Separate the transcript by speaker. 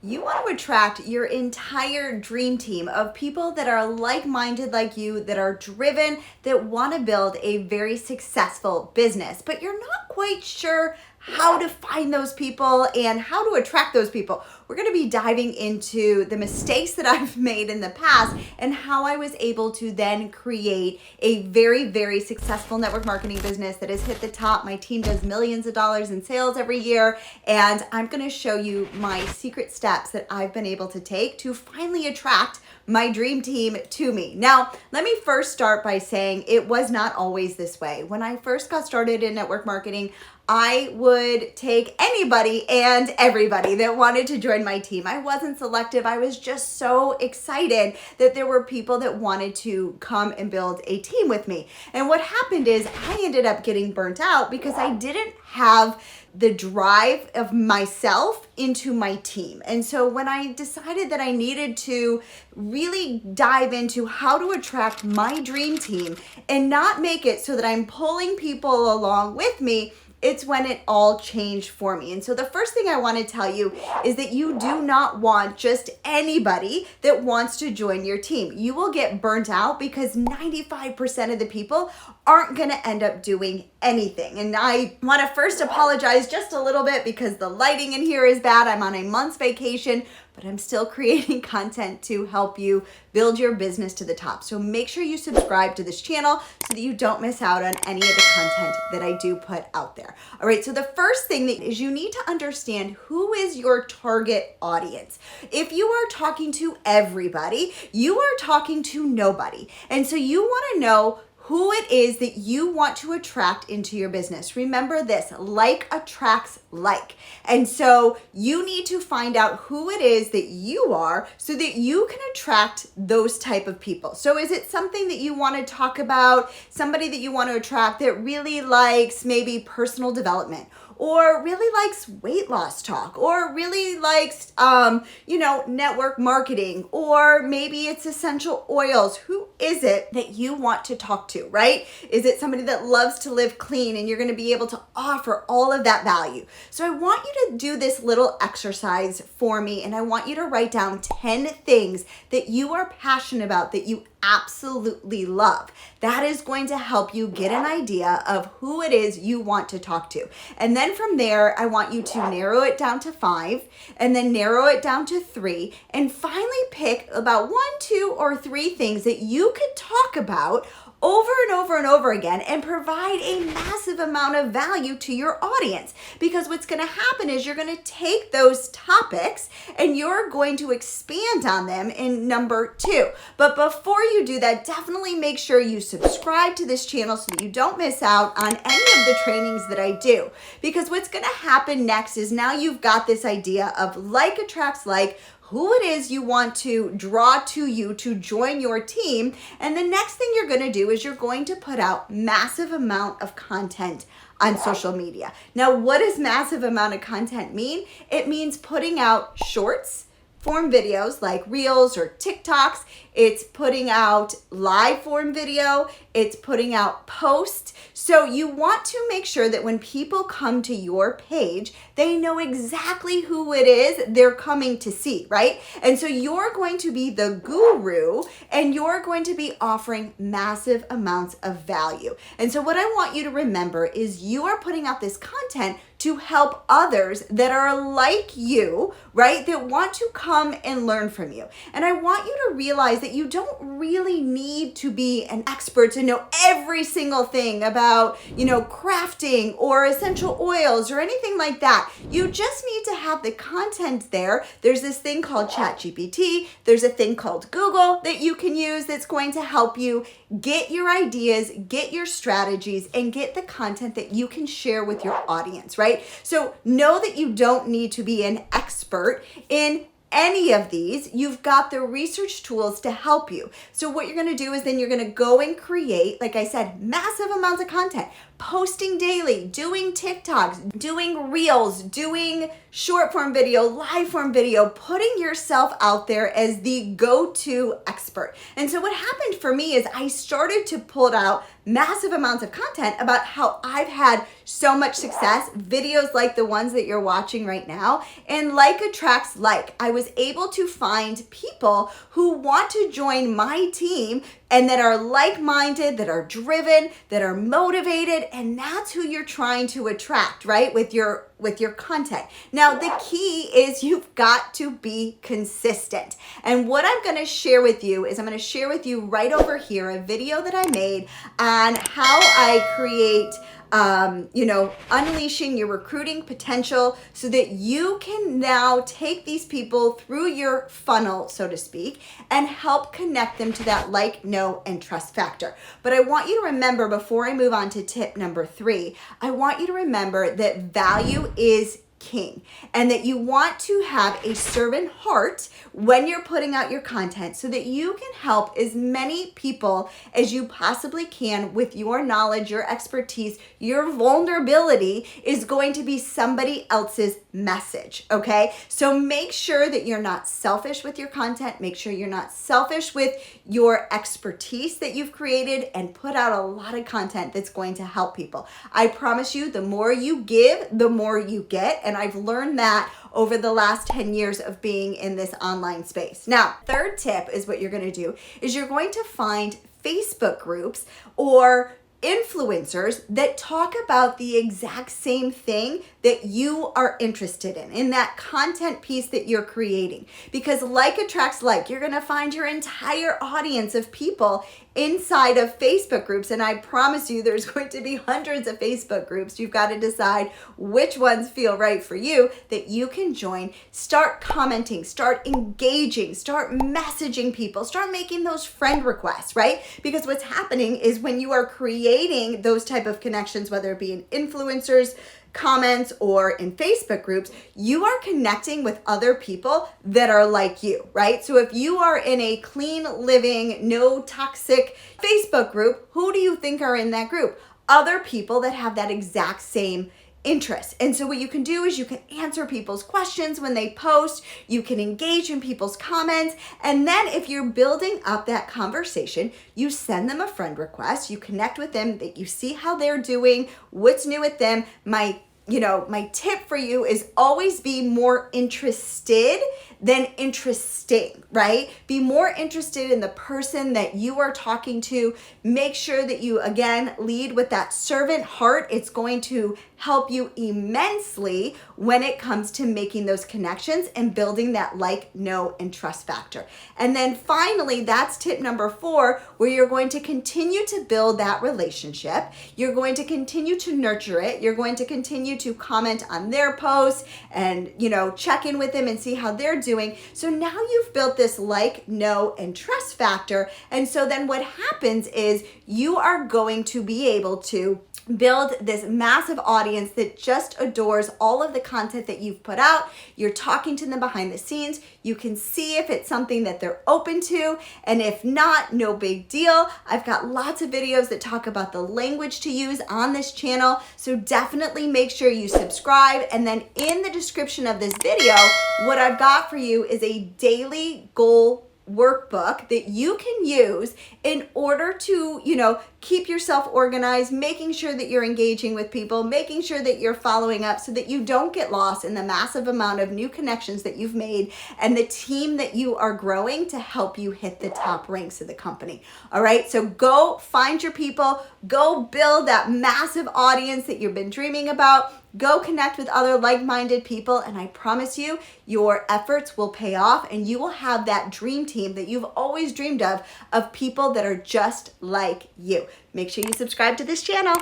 Speaker 1: You want to attract your entire dream team of people that are like-minded like you, that are driven, that want to build a very successful business, but you're not quite sure how to find those people and how to attract those people. We're going to be diving into the mistakes that I've made in the past and how I was able to then create a very, very successful network marketing business that has hit the top. My team does millions of dollars in sales every year, and I'm going to show you my secret steps that I've been able to take to finally attract my dream team to me. Now, let me first start by saying it was not always this way. When I first got started in network marketing, I would take anybody and everybody that wanted to join my team. I wasn't selective. I was just so excited that there were people that wanted to come and build a team with me. And what happened is I ended up getting burnt out because I didn't have the drive of myself into my team. And so when I decided that I needed to really dive into how to attract my dream team and not make it so that I'm pulling people along with me, it's when it all changed for me. And so the first thing I want to tell you is that you do not want just anybody that wants to join your team. You will get burnt out because 95% of the people aren't going to end up doing anything. And I want to first apologize just a little bit because the lighting in here is bad. I'm on a month's vacation, but I'm still creating content to help you build your business to the top. So make sure you subscribe to this channel so that you don't miss out on any of the content that I do put out there. All right, so the first thing is you need to understand who is your target audience. If you are talking to everybody, you are talking to nobody. And so you want to know who it is that you want to attract into your business. Remember this, like attracts like. And so you need to find out who it is that you are so that you can attract those type of people. So is it something that you want to talk about, somebody that you want to attract that really likes maybe personal development, or really likes weight loss talk, or really likes, network marketing, or maybe it's essential oils? Who is it that you want to talk to, right? Is it somebody that loves to live clean and you're going to be able to offer all of that value? So I want you to do this little exercise for me, and I want you to write down 10 things that you are passionate about, that you absolutely love. That is going to help you get an idea of who it is you want to talk to. And then from there, I want you to narrow it down to 5, and then narrow it down to 3, and finally pick about 1, 2, or 3 things that you could talk about over and over and over again and provide a massive amount of value to your audience. Because what's going to happen is you're going to take those topics and you're going to expand on them in number 2. But before you do that, definitely make sure you subscribe to this channel so that you don't miss out on any of the trainings that I do. Because what's going to happen next is now you've got this idea of like attracts like, who it is you want to draw to you to join your team. And the next thing you're going to do is you're going to put out massive amount of content on social media. Now, what does massive amount of content mean? It means putting out shorts, form videos like Reels or TikToks. It's putting out live form video. It's putting out posts. So you want to make sure that when people come to your page, they know exactly who it is they're coming to see, right? And so you're going to be the guru and you're going to be offering massive amounts of value. And so what I want you to remember is you are putting out this content to help others that are like you, right? That want to come and learn from you. And I want you to realize that you don't really need to be an expert to know every single thing about, crafting or essential oils or anything like that. You just need to have the content there. There's this thing called ChatGPT. There's a thing called Google that you can use that's going to help you get your ideas, get your strategies, and get the content that you can share with your audience, right? So know that you don't need to be an expert in any of these. You've got the research tools to help you. So what you're going to do is then you're going to go and create, like I said, massive amounts of content. posting daily, doing TikToks, doing reels, doing short form video, live form video, putting yourself out there as the go-to expert. And so what happened for me is I started to pull out massive amounts of content about how I've had so much success, videos like the ones that you're watching right now, and like attracts like. I was able to find people who want to join my team and that are like-minded, that are driven, that are motivated, and that's who you're trying to attract, right? With your content. Now, the key is you've got to be consistent. And what I'm going to share with you is I'm going to share with you right over here a video that I made on how I create unleashing your recruiting potential so that you can now take these people through your funnel, so to speak, and help connect them to that like, know, and trust factor. But I want you to remember, before I move on to tip number 3, I want you to remember that value is king, and that you want to have a servant heart when you're putting out your content so that you can help as many people as you possibly can with your knowledge, your expertise. Your vulnerability is going to be somebody else's message, okay? So make sure that you're not selfish with your content. Make sure you're not selfish with your expertise that you've created, and put out a lot of content that's going to help people. I promise you, the more you give, the more you get. And I've learned that over the last 10 years of being in this online space. Now, third tip is what you're going to do is you're going to find Facebook groups or influencers that talk about the exact same thing that you are interested in that content piece that you're creating. Because like attracts like, you're going to find your entire audience of people inside of Facebook groups. And I promise you, there's going to be hundreds of Facebook groups. You've got to decide which ones feel right for you that you can join. Start commenting, start engaging, start messaging people, start making those friend requests, right? Because what's happening is when you are creating those type of connections, whether it be in influencers, comments, or in Facebook groups, you are connecting with other people that are like you, right? So if you are in a clean living, no toxic Facebook group, who do you think are in that group? Other people that have that exact same interest. And so what you can do is you can answer people's questions when they post, you can engage in people's comments, and then if you're building up that conversation, you send them a friend request, you connect with them, that you see how they're doing, what's new with them. My tip for you is always be more interested than interesting, right? Be more interested in the person that you are talking to. Make sure that you, again, lead with that servant heart. It's going to help you immensely when it comes to making those connections and building that like, know, and trust factor. And then finally, that's tip number 4, where you're going to continue to build that relationship. You're going to continue to nurture it. You're going to continue to comment on their posts and, check in with them and see how they're doing. So now you've built this like, know, and trust factor. And so then what happens is you are going to be able to build this massive audience that just adores all of the content that you've put out. You're talking to them behind the scenes. You can see if it's something that they're open to, and if not, no big deal. I've got lots of videos that talk about the language to use on this channel, so definitely make sure you subscribe. And then in the description of this video, what I've got for you is a daily goal workbook that you can use in order to, keep yourself organized, making sure that you're engaging with people, making sure that you're following up so that you don't get lost in the massive amount of new connections that you've made and the team that you are growing to help you hit the top ranks of the company. All right, so go find your people, go build that massive audience that you've been dreaming about. Go connect with other like-minded people, and I promise you, your efforts will pay off, and you will have that dream team that you've always dreamed of people that are just like you. Make sure you subscribe to this channel.